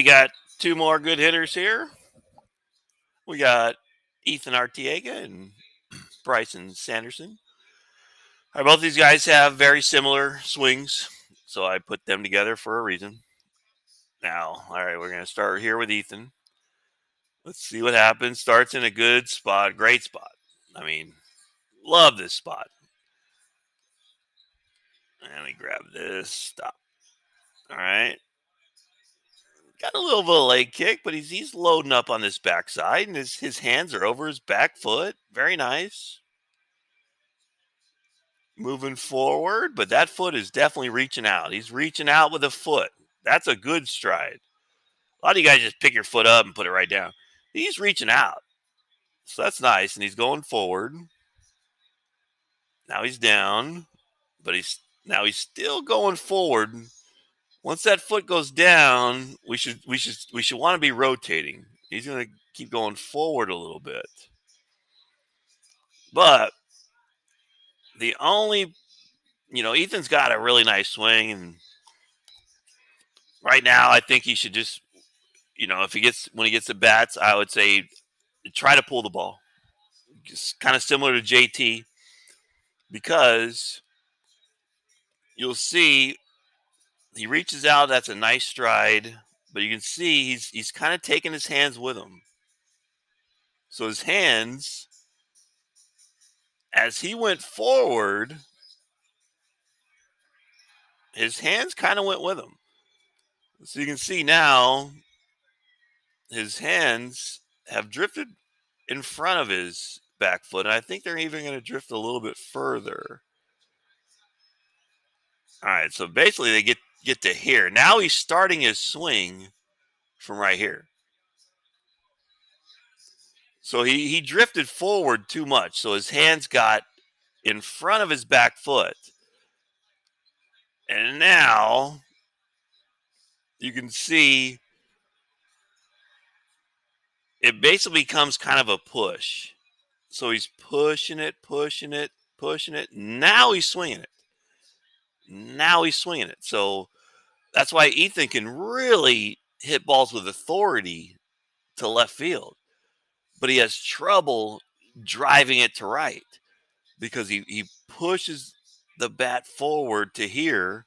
We got two more good hitters here. We got Ethan Arteaga and Bryson Sanderson. All right, both these guys have very similar swings, so I put them together for a reason. Now, all right, we're going to start here with Ethan. Let's see what happens. Starts in a good spot, great spot. I mean, love this spot. Let me grab this. Stop. All right. Got a little bit of leg kick, but he's loading up on this backside, and his hands are over his back foot. Very nice. Moving forward, but that foot is definitely reaching out. He's reaching out with a foot. That's a good stride. A lot of you guys just pick your foot up and put it right down. He's reaching out. So that's nice. And he's going forward. Now he's down, but he's still going forward. Once that foot goes down, we should want to be rotating. He's going to keep going forward a little bit. But the only Ethan's got a really nice swing, and right now I think he should just if when he gets the bats, I would say try to pull the ball. It's kind of similar to JT, because you'll see he reaches out. That's a nice stride, but you can see he's kind of taking his hands with him. So his hands, as he went forward, his hands kind of went with him. So you can see now his hands have drifted in front of his back foot, and I think they're even going to drift a little bit further. All right, so basically they get to here. Now he's starting his swing from right here. So he drifted forward too much, so his hands got in front of his back foot. And now you can see it basically becomes kind of a push. So he's pushing it. Now he's swinging it. So that's why Ethan can really hit balls with authority to left field, but he has trouble driving it to right because he pushes the bat forward to here.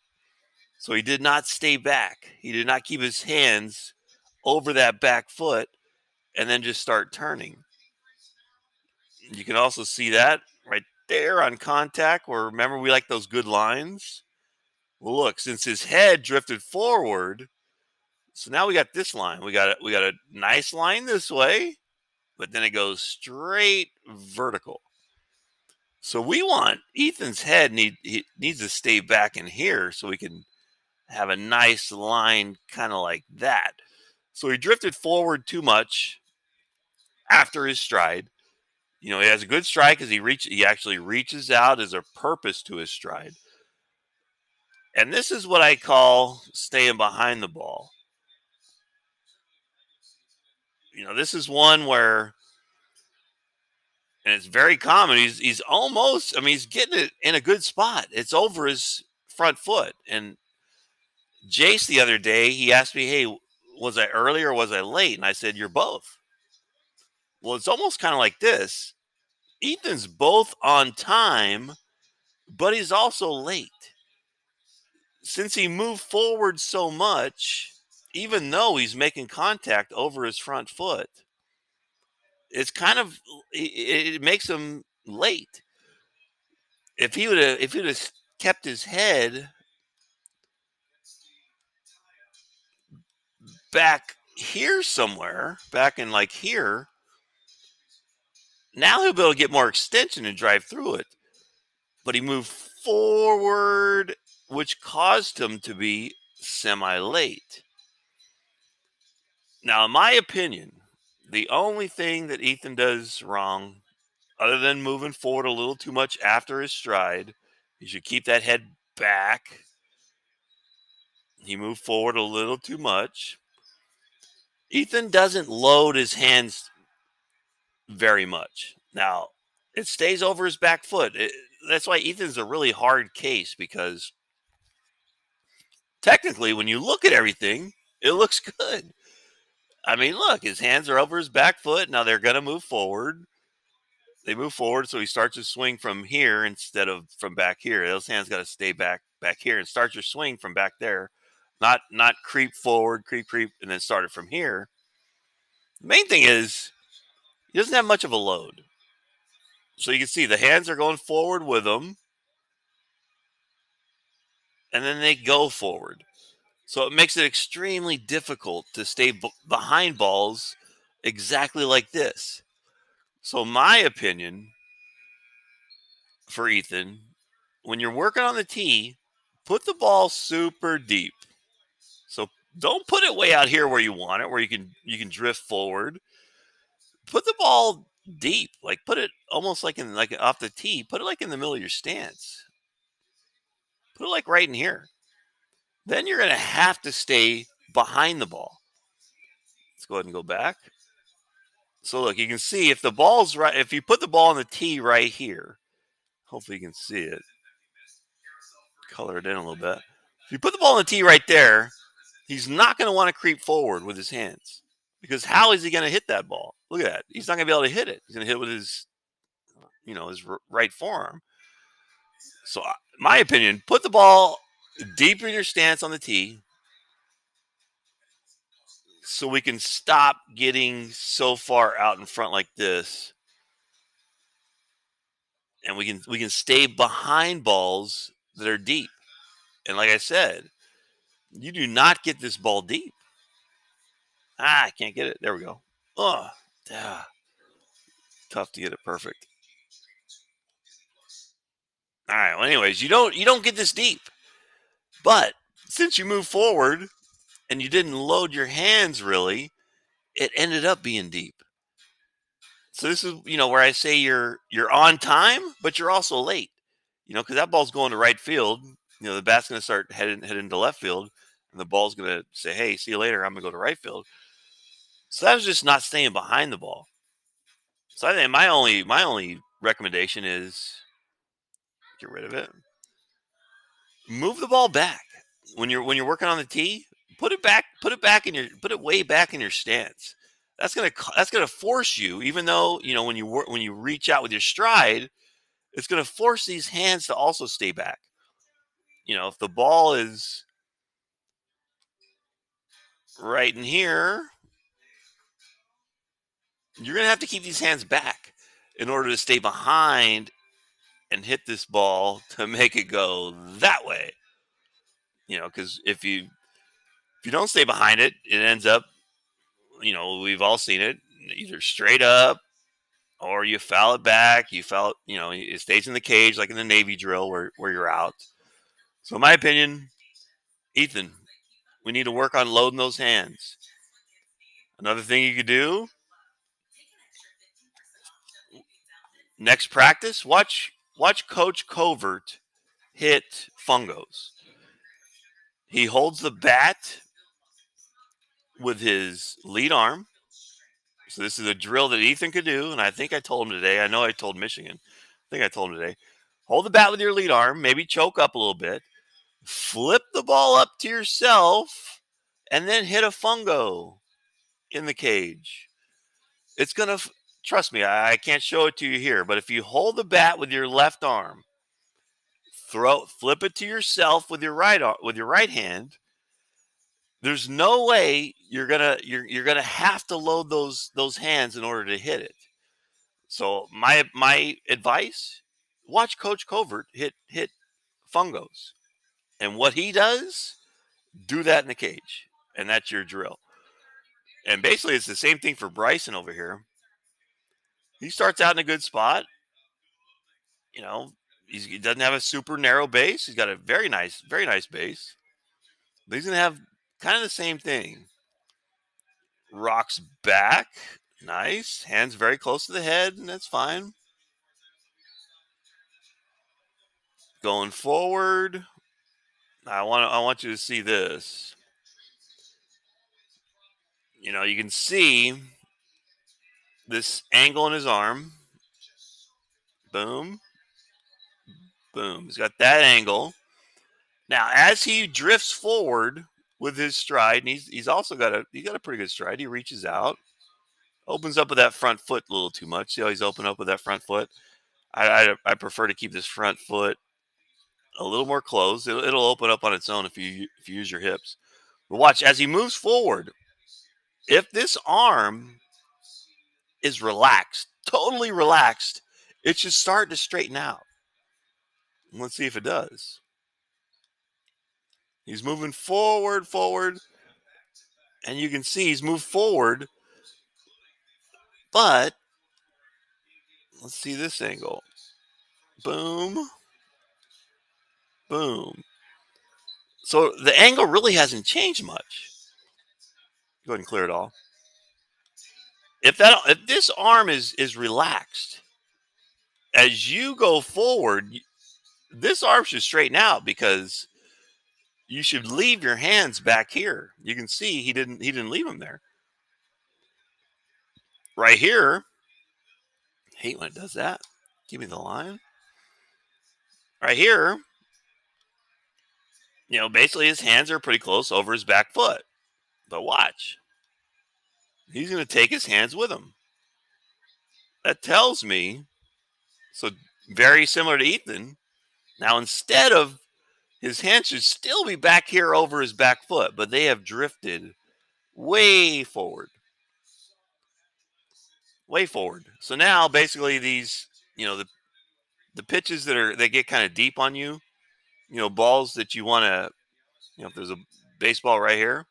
So he did not stay back. He did not keep his hands over that back foot and then just start turning. You can also see that right there on contact, where remember we like those good lines. Well, look, since his head drifted forward, so now we got this line. We got a nice line this way, but then it goes straight vertical. So we want Ethan's head he needs to stay back in here so we can have a nice line kind of like that. So he drifted forward too much after his stride. He has a good stride because he actually reaches out as a purpose to his stride. And this is what I call staying behind the ball. This is one where, and it's very common, he's almost, he's getting it in a good spot. It's over his front foot. And Jace the other day, he asked me, hey, was I early or was I late? And I said, you're both. Well, it's almost kind of like this. Ethan's both on time, but he's also late. Since he moved forward so much, even though he's making contact over his front foot, it makes him late. If he would have kept his head back here somewhere, back in like here, now he'll be able to get more extension and drive through it. But he moved forward, which caused him to be semi-late. Now, in my opinion, the only thing that Ethan does wrong, other than moving forward a little too much after his stride, he should keep that head back. He moved forward a little too much. Ethan doesn't load his hands very much. Now, it stays over his back foot. That's why Ethan's a really hard case, because technically, when you look at everything, it looks good. I mean, look, his hands are over his back foot. Now they're going to move forward. They move forward, so he starts his swing from here instead of from back here. Those hands got to stay back here and start your swing from back there, not creep forward, creep, and then start it from here. The main thing is he doesn't have much of a load, so you can see the hands are going forward with him, and then they go forward. So it makes it extremely difficult to stay behind balls exactly like this. So my opinion for Ethan, when you're working on the tee, put the ball super deep. So don't put it way out here where you want it, where you can drift forward. Put the ball deep, like put it almost like off the tee. Put it like in the middle of your stance. Put it like right in here. Then you're going to have to stay behind the ball. Let's go ahead and go back. So look, you can see if the ball's right, if you put the ball on the tee right here, hopefully you can see it. Color it in a little bit. If you put the ball on the tee right there, he's not going to want to creep forward with his hands because how is he going to hit that ball? Look at that. He's not going to be able to hit it. He's going to hit it with his right forearm. So, my opinion, put the ball deep in your stance on the tee so we can stop getting so far out in front like this, and we can stay behind balls that are deep. And like I said, you do not get this ball deep. I can't get it. There we go. Oh, tough to get it perfect. All right. Well, anyways, you don't get this deep, but since you move forward and you didn't load your hands really, it ended up being deep. So this is where I say you're on time, but you're also late. Because that ball's going to right field. The bat's going to start heading to left field, and the ball's going to say, "Hey, see you later. I'm going to go to right field." So that was just not staying behind the ball. So I think my only recommendation is get rid of it. Move the ball back when you're working on the tee. Put it way back in your stance. That's gonna force you. Even though when you reach out with your stride, it's gonna force these hands to also stay back. If the ball is right in here, you're gonna have to keep these hands back in order to stay behind and hit this ball to make it go that way. Because if you don't stay behind it, it ends up, we've all seen it, either straight up or you foul it back. You foul it, it stays in the cage like in the Navy drill where you're out. So, in my opinion, Ethan, we need to work on loading those hands. Another thing you could do next practice, watch Coach Covert hit fungos. He holds the bat with his lead arm. So this is a drill that Ethan could do, and I think I told him today. I know I told Michigan. I think I told him today. Hold the bat with your lead arm, maybe choke up a little bit, flip the ball up to yourself, and then hit a fungo in the cage. It's gonna trust me. I can't show it to you here, but if you hold the bat with your left arm, flip it to yourself with your right hand. There's no way you're gonna have to load those hands in order to hit it. So my advice: watch Coach Covert hit fungos, and what he does, do that in the cage, and that's your drill. And basically, it's the same thing for Bryson over here. He starts out in a good spot. You know, he doesn't have a super narrow base. He's got a very nice base. But he's gonna have kind of the same thing. Rocks back, nice. Hands very close to the head, and that's fine. Going forward, I want you to see this. You can see this angle in his arm. Boom, boom. He's got that angle. Now, as he drifts forward with his stride, and he's also got a pretty good stride. He reaches out, opens up with that front foot a little too much. See how he's open up with that front foot? I prefer to keep this front foot a little more closed. It'll open up on its own if you use your hips. But watch as he moves forward. If this arm is relaxed, totally relaxed, it should start to straighten out. Let's see if it does. He's moving forward, forward, and you can see he's moved forward. But let's see this angle. Boom, boom. So the angle really hasn't changed much. Go ahead and clear it all. If this arm is relaxed, as you go forward, this arm should straighten out because you should leave your hands back here. You can see he didn't leave them there. Right here, I hate when it does that. Give me the line. Right here, basically his hands are pretty close over his back foot. But watch. He's going to take his hands with him. That tells me, so very similar to Ethan. Now, instead of his hands should still be back here over his back foot, but they have drifted way forward. Way forward. So now basically these, the pitches that get kind of deep on you, balls that you want to, if there's a baseball right here,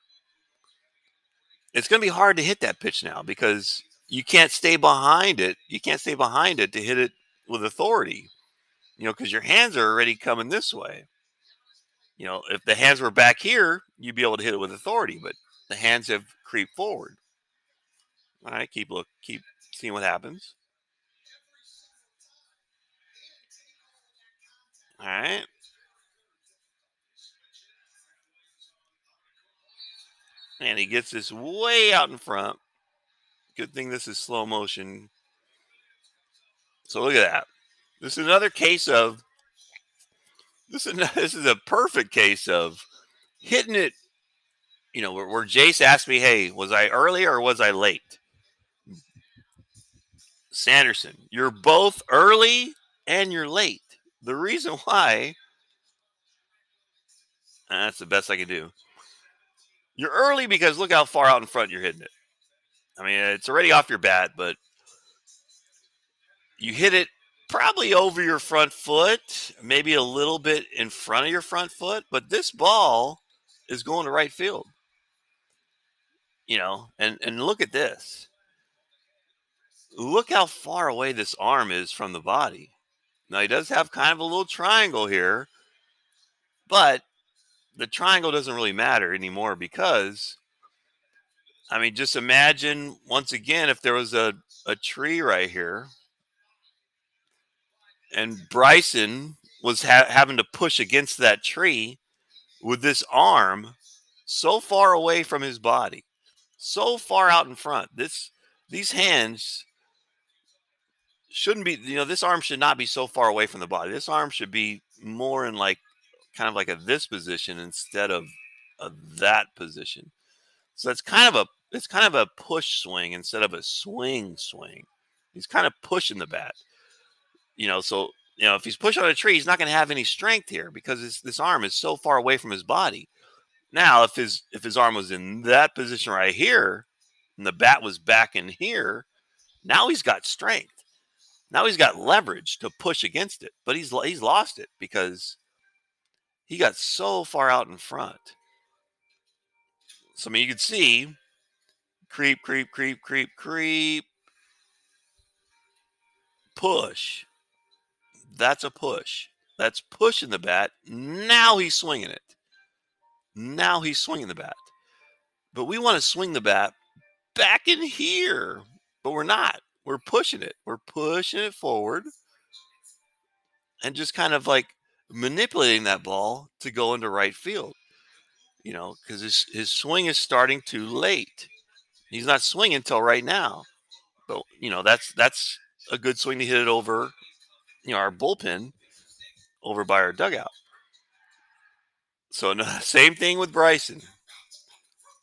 it's going to be hard to hit that pitch now because you can't stay behind it. You can't stay behind it to hit it with authority, because your hands are already coming this way. If the hands were back here, you'd be able to hit it with authority, but the hands have creeped forward. All right, keep seeing what happens. All right. And he gets this way out in front. Good thing this is slow motion. So look at that. This is another case of this is a perfect case of hitting it. Where Jace asked me, "Hey, was I early or was I late?" Sanderson, you're both early and you're late. The reason why, that's the best I can do. You're early because look how far out in front you're hitting it. I mean, it's already off your bat, but you hit it probably over your front foot, maybe a little bit in front of your front foot, but this ball is going to right field. And look at this. Look how far away this arm is from the body. Now he does have kind of a little triangle here, but the triangle doesn't really matter anymore because, I mean, just imagine once again if there was a tree right here and Bryson was having to push against that tree with this arm so far away from his body, so far out in front. These hands shouldn't be, this arm should not be so far away from the body. This arm should be more in kind of like this position instead of that position. So it's kind of a push swing instead of a swing. He's kind of pushing the bat. So if he's pushing on a tree, he's not going to have any strength here because this arm is so far away from his body. Now, if his arm was in that position right here, and the bat was back in here, now he's got strength. Now he's got leverage to push against it, but he's lost it because he got so far out in front. So I mean, you can see creep, push. That's a push. That's pushing the bat. Now he's swinging it. Now he's swinging the bat. But we want to swing the bat back in here, but we're not. We're pushing it. We're pushing it forward and just kind of like manipulating that ball to go into right field. Because his swing is starting too late. He's not swinging until right now. But that's a good swing to hit it over, our bullpen over by our dugout. So no, same thing with Bryson.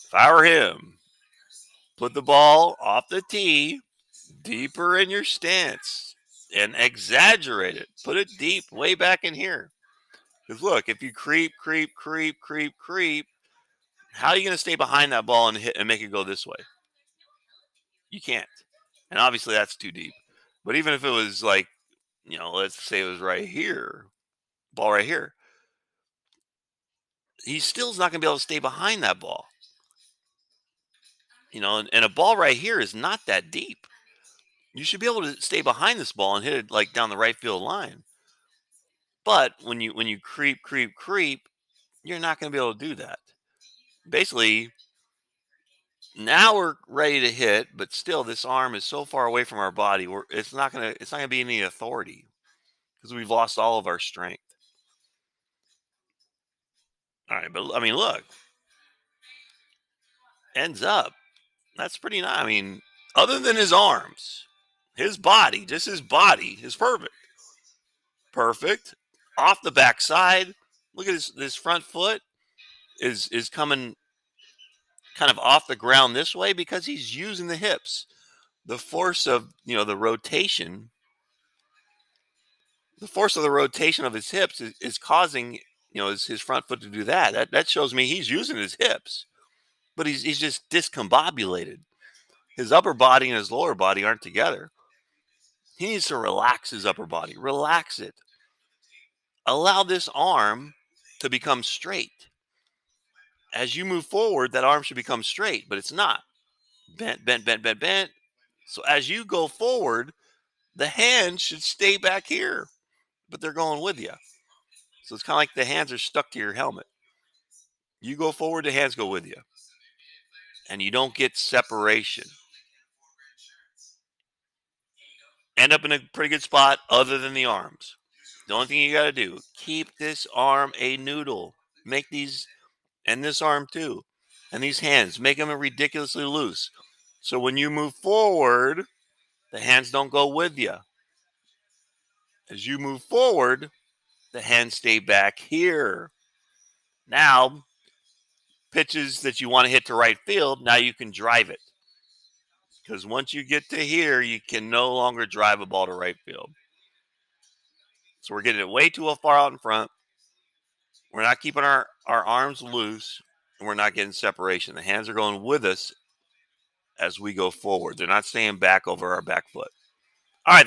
If I were him, put the ball off the tee, deeper in your stance, and exaggerate it. Put it deep, way back in here. Because look, if you creep, creep, creep, creep, creep, how are you going to stay behind that ball and hit and make it go this way? You can't. And obviously that's too deep. But even if it was like, let's say it was right here, ball right here, he still's not going to be able to stay behind that ball. And a ball right here is not that deep. You should be able to stay behind this ball and hit it like down the right field line. But when you creep, creep, creep, you're not going to be able to do that. Basically, now we're ready to hit, but still this arm is so far away from our body, it's not gonna be any authority because we've lost all of our strength. All right, but I mean, look, ends up. That's pretty nice. I mean, other than his arms, his body, just his body is perfect. Perfect. Off the backside. Look at his front foot is coming kind of off the ground this way because he's using the hips. The force of the rotation of his hips is causing his front foot to do that. That shows me he's using his hips, but he's just discombobulated. His upper body and his lower body aren't together. He needs to relax his upper body, relax it, allow this arm to become straight. As you move forward, that arm should become straight, but it's not. Bent, bent, bent, bent, bent. So as you go forward, the hands should stay back here, but they're going with you. So it's kind of like the hands are stuck to your helmet. You go forward, the hands go with you. And you don't get separation. End up in a pretty good spot other than the arms. The only thing you got to do, keep this arm a noodle. Make these, and this arm too, and these hands, make them ridiculously loose. So when you move forward, the hands don't go with you. As you move forward, the hands stay back here. Now, pitches that you want to hit to right field, now you can drive it. Because once you get to here, you can no longer drive a ball to right field. So we're getting it way too far out in front. We're not keeping our arms loose, and we're not getting separation. The hands are going with us as we go forward. They're not staying back over our back foot. All right.